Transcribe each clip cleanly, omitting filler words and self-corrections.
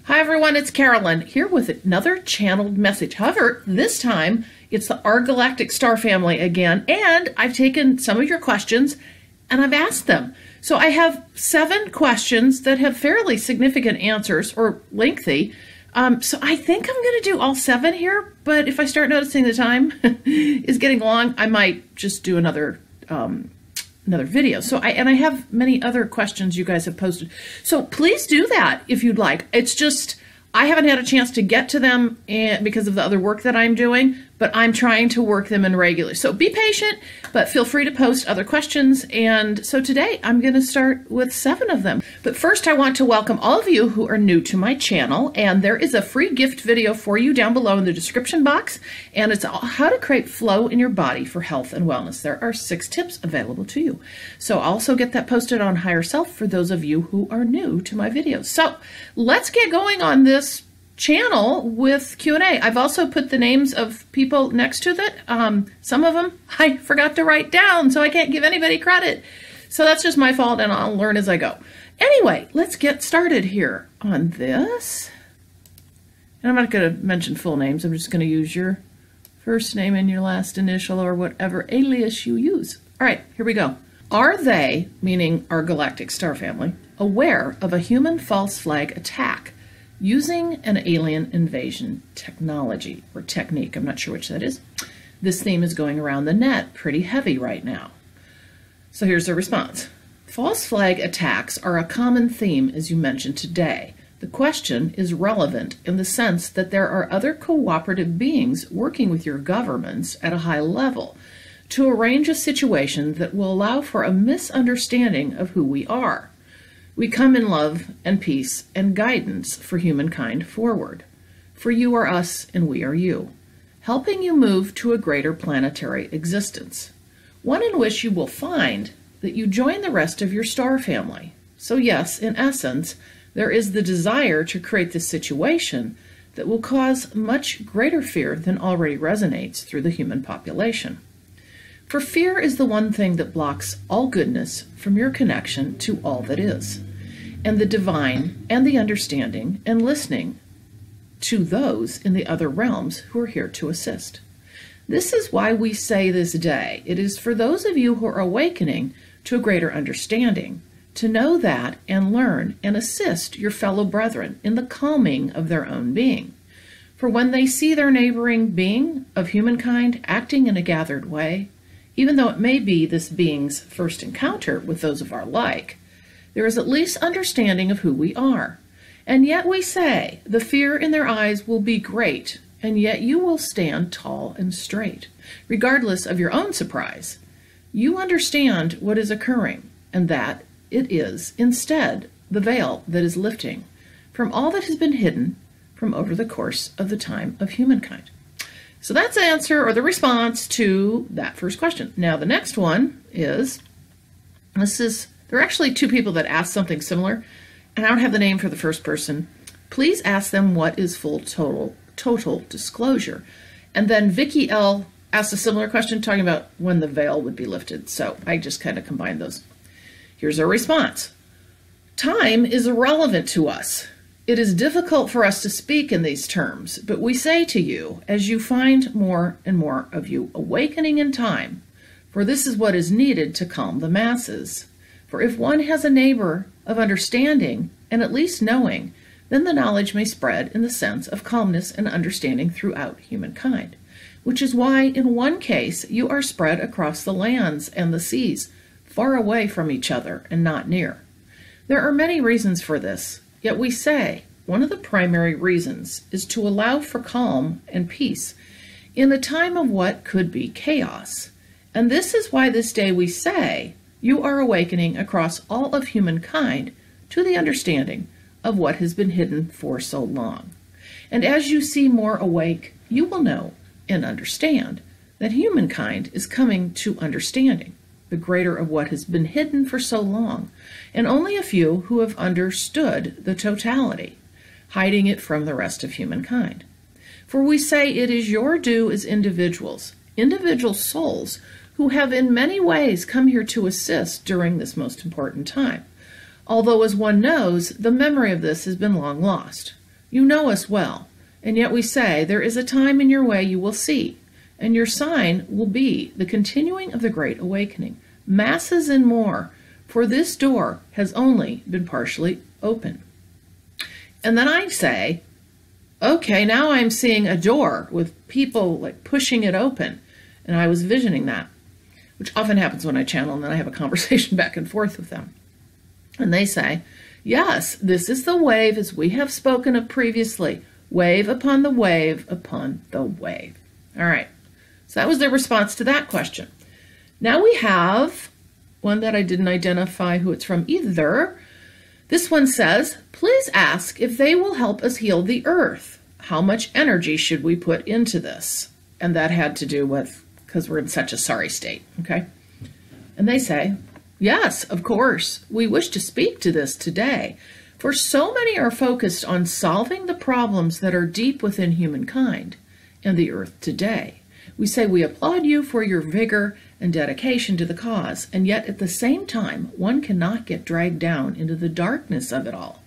Hi everyone, it's Carolyn here with another channeled message. However, this time it's our Galactic star family again, and I've taken some of your questions and I've asked them. So I have 7 questions that have fairly significant answers, or lengthy. So I think I'm going to do all 7 here, but if I start noticing the time is getting long, I might just do another video. So I have many other questions you guys have posted. So please do that if you'd like. It's just, I haven't had a chance to get to them because of the other work that I'm doing, but I'm trying to work them in regularly. So be patient, but feel free to post other questions. And so today I'm going to start with 7 of them. But first I want to welcome all of you who are new to my channel. And there is a free gift video for you down below in the description box. And it's how to create flow in your body for health and wellness. There are 6 tips available to you. So I'll also get that posted on Higher Self for those of you who are new to my videos. So let's get going on this channel with Q&A. I've also put the names of people next to that. Some of them I forgot to write down, so I can't give anybody credit. So that's just my fault, and I'll learn as I go. Anyway, let's get started here on this. And I'm not going to mention full names. I'm just going to use your first name and your last initial or whatever alias you use. All right, here we go. Are they, meaning our Galactic star family, aware of a human false flag attack using an alien invasion technology or technique? I'm not sure which that is. This theme is going around the net pretty heavy right now. So here's the response. False flag attacks are a common theme, as you mentioned today. The question is relevant in the sense that there are other cooperative beings working with your governments at a high level to arrange a situation that will allow for a misunderstanding of who we are. We come in love and peace and guidance for humankind forward. For you are us and we are you, helping you move to a greater planetary existence, one in which you will find that you join the rest of your star family. So yes, in essence, there is the desire to create this situation that will cause much greater fear than already resonates through the human population. For fear is the one thing that blocks all goodness from your connection to all that is, and the divine, and the understanding, and listening to those in the other realms who are here to assist. This is why we say this day, it is for those of you who are awakening to a greater understanding, to know that and learn and assist your fellow brethren in the calming of their own being. For when they see their neighboring being of humankind acting in a gathered way, even though it may be this being's first encounter with those of our like, there is at least understanding of who we are. And yet we say, the fear in their eyes will be great, and yet you will stand tall and straight, regardless of your own surprise. You understand what is occurring, and that it is, instead, the veil that is lifting from all that has been hidden from over the course of the time of humankind. So that's the answer, or the response to that first question. Now the next one is, there are actually 2 people that asked something similar, and I don't have the name for the first person. Please ask them what is full total disclosure. And then Vicky L asked a similar question talking about when the veil would be lifted. So I just kind of combined those. Here's our response. Time is irrelevant to us. It is difficult for us to speak in these terms, but we say to you, as you find more and more of you awakening in time, for this is what is needed to calm the masses. For if one has a neighbor of understanding and at least knowing, then the knowledge may spread in the sense of calmness and understanding throughout humankind, which is why in one case you are spread across the lands and the seas, far away from each other and not near. There are many reasons for this, yet we say one of the primary reasons is to allow for calm and peace in the time of what could be chaos. And this is why this day we say, you are awakening across all of humankind to the understanding of what has been hidden for so long. And as you see more awake, you will know and understand that humankind is coming to understanding the greater of what has been hidden for so long, and only a few who have understood the totality, hiding it from the rest of humankind. For we say it is your due as individuals, individual souls, who have in many ways come here to assist during this most important time. Although, as one knows, the memory of this has been long lost. You know us well, and yet we say, there is a time in your way you will see, and your sign will be the continuing of the Great Awakening, masses and more, for this door has only been partially open. And then I say, okay, now I'm seeing a door with people like pushing it open, and I was visioning that, which often happens when I channel, and then I have a conversation back and forth with them. And they say, yes, this is the wave as we have spoken of previously, wave upon the wave upon the wave. All right, so that was their response to that question. Now we have one that I didn't identify who it's from either. This one says, please ask if they will help us heal the earth. How much energy should we put into this? And that had to do with, because we're in such a sorry state, okay? And they say, yes, of course, we wish to speak to this today, for so many are focused on solving the problems that are deep within humankind and the earth today. We say we applaud you for your vigor and dedication to the cause, and yet at the same time, one cannot get dragged down into the darkness of it all.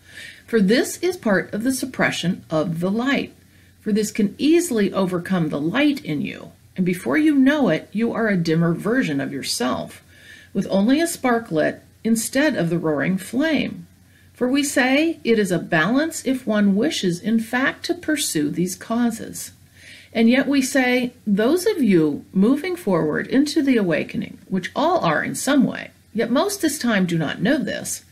For this is part of the suppression of the light. For this can easily overcome the light in you, and before you know it, you are a dimmer version of yourself, with only a spark lit instead of the roaring flame. For we say it is a balance if one wishes in fact to pursue these causes. And yet we say, those of you moving forward into the awakening, which all are in some way, yet most this time do not know this,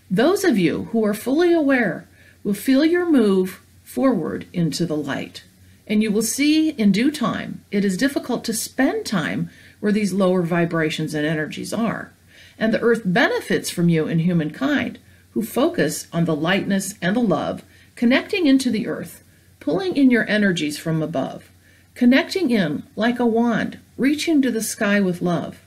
those of you who are fully aware will feel your move forward into the light. And you will see in due time, it is difficult to spend time where these lower vibrations and energies are. And the earth benefits from you in humankind, who focus on the lightness and the love, connecting into the earth, pulling in your energies from above, connecting in like a wand, reaching to the sky with love,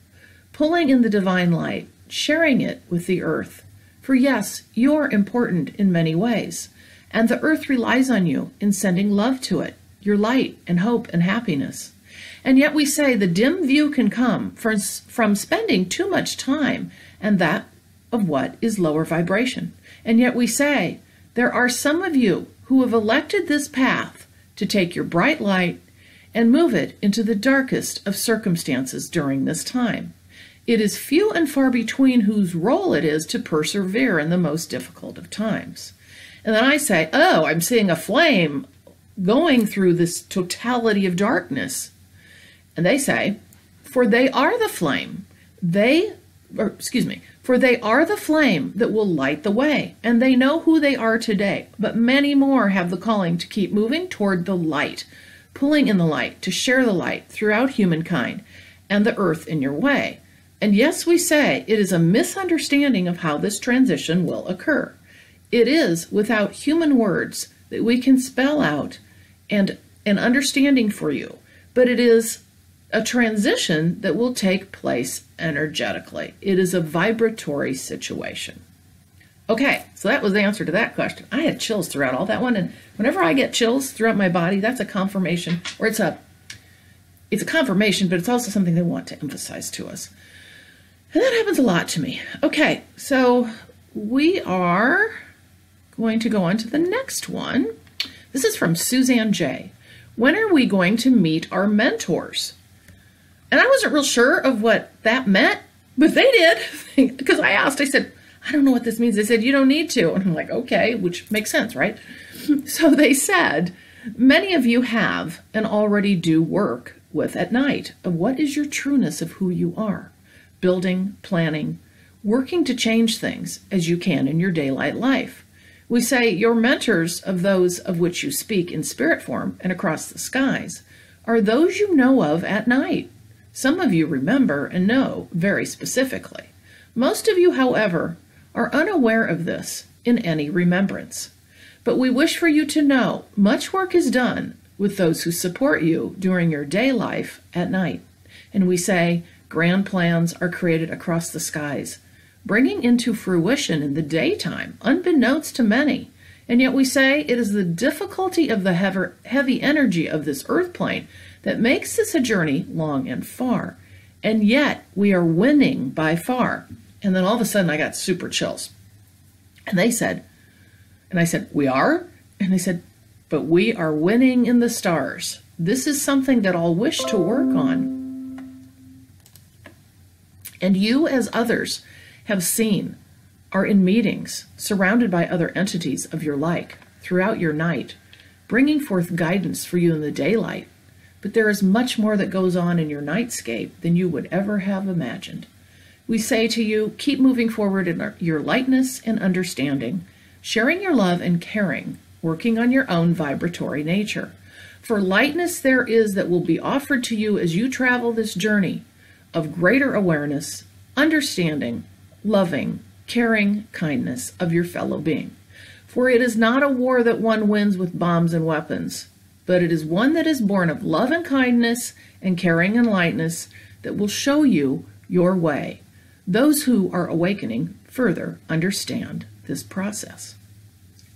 pulling in the divine light, sharing it with the earth. For yes, you're important in many ways, and the earth relies on you in sending love to it, your light and hope and happiness. And yet we say the dim view can come from spending too much time, and that of what is lower vibration. And yet we say there are some of you who have elected this path to take your bright light and move it into the darkest of circumstances during this time. It is few and far between whose role it is to persevere in the most difficult of times. And then I say, oh, I'm seeing a flame going through this totality of darkness. And they say, for they are the flame. For they are the flame that will light the way, and they know who they are today. But many more have the calling to keep moving toward the light, pulling in the light, to share the light throughout humankind and the earth in your way. And yes, we say it is a misunderstanding of how this transition will occur. It is without human words that we can spell out and an understanding for you, but it is a transition that will take place energetically. It is a vibratory situation. Okay, so that was the answer to that question. I had chills throughout all that one, and whenever I get chills throughout my body, that's a confirmation, or it's a confirmation, but it's also something they want to emphasize to us. And that happens a lot to me. Okay, so we are going to go on to the next one. This is from Suzanne J. When are we going to meet our mentors? And I wasn't real sure of what that meant, but they did, because I asked, I said, I don't know what this means. They said, you don't need to. And I'm like, okay, which makes sense, right? So they said, many of you have and already do work with at night of what is your trueness of who you are, building, planning, working to change things as you can in your daylight life. We say your mentors of those of which you speak in spirit form and across the skies are those you know of at night. Some of you remember and know very specifically. Most of you, however, are unaware of this in any remembrance. But we wish for you to know much work is done with those who support you during your day life at night. And we say grand plans are created across the skies, bringing into fruition in the daytime, unbeknownst to many. And yet we say it is the difficulty of the heavy energy of this earth plane that makes this a journey long and far. And yet we are winning by far. And then all of a sudden I got super chills. And they said, and I said, we are? And they said, but we are winning in the stars. This is something that I'll wish to work on. And you, as others have seen, are in meetings, surrounded by other entities of your like, throughout your night, bringing forth guidance for you in the daylight. But there is much more that goes on in your nightscape than you would ever have imagined. We say to you, keep moving forward in your lightness and understanding, sharing your love and caring, working on your own vibratory nature. For lightness there is that will be offered to you as you travel this journey of greater awareness, understanding, loving, caring kindness of your fellow being. For it is not a war that one wins with bombs and weapons, but it is one that is born of love and kindness and caring and lightness that will show you your way. Those who are awakening further understand this process.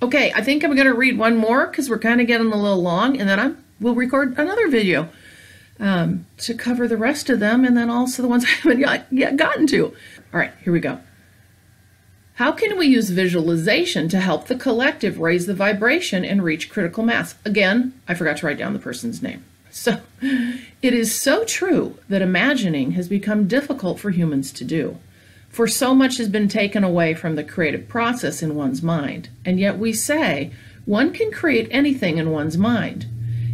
Okay, I think I'm going to read one more because we're kind of getting a little long, and then we'll record another video to cover the rest of them, and then also the ones I haven't yet gotten to. All right, here we go. How can we use visualization to help the collective raise the vibration and reach critical mass? Again, I forgot to write down the person's name. So, it is so true that imagining has become difficult for humans to do. For so much has been taken away from the creative process in one's mind, and yet we say one can create anything in one's mind.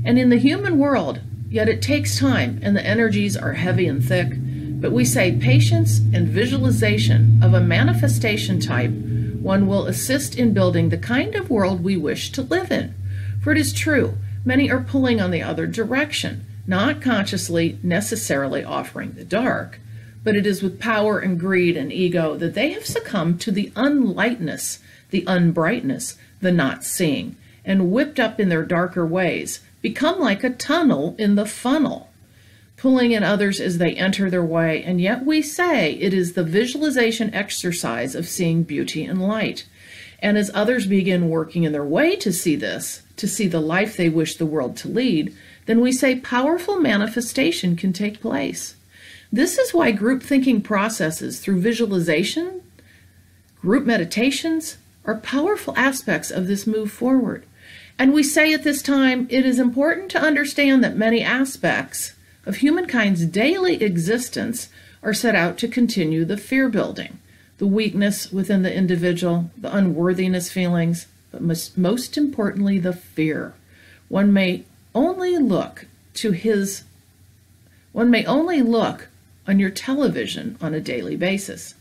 And in the human world, yet it takes time and the energies are heavy and thick, but we say patience and visualization of a manifestation type, one will assist in building the kind of world we wish to live in. For it is true, many are pulling on the other direction, not consciously necessarily offering the dark, but it is with power and greed and ego that they have succumbed to the unlightness, the unbrightness, the not seeing, and whipped up in their darker ways, become like a tunnel in the funnel, pulling in others as they enter their way, and yet we say it is the visualization exercise of seeing beauty and light. And as others begin working in their way to see this, to see the life they wish the world to lead, then we say powerful manifestation can take place. This is why group thinking processes through visualization, group meditations, are powerful aspects of this move forward. And we say at this time, it is important to understand that many aspects of humankind's daily existence are set out to continue the fear building, the weakness within the individual, the unworthiness feelings, but most importantly, the fear. One may only look on your television on a daily basis.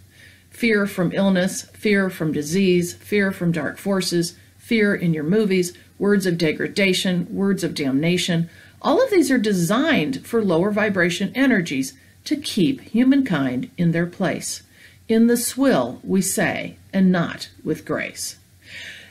Fear from illness, fear from disease, fear from dark forces, fear in your movies, words of degradation, words of damnation. All of these are designed for lower vibration energies to keep humankind in their place. In the swill, we say, and not with grace.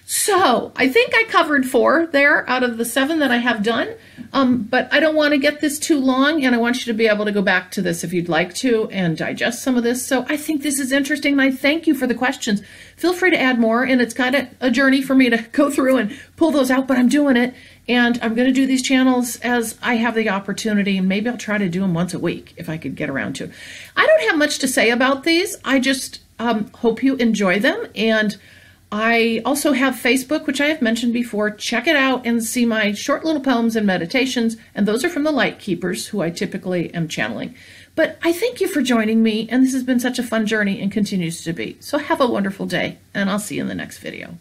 So, I think I covered 4 there out of the 7 that I have done, but I don't want to get this too long, and I want you to be able to go back to this if you'd like to and digest some of this. So I think this is interesting, and I thank you for the questions. Feel free to add more, and it's kind of a journey for me to go through and pull those out, but I'm doing it, and I'm going to do these channels as I have the opportunity, and maybe I'll try to do them once a week if I could get around to it. I don't have much to say about these. I just hope you enjoy them, and I also have Facebook, which I have mentioned before. Check it out and see my short little poems and meditations, and those are from the LightKeepers, who I typically am channeling. But I thank you for joining me, and this has been such a fun journey and continues to be. So have a wonderful day, and I'll see you in the next video.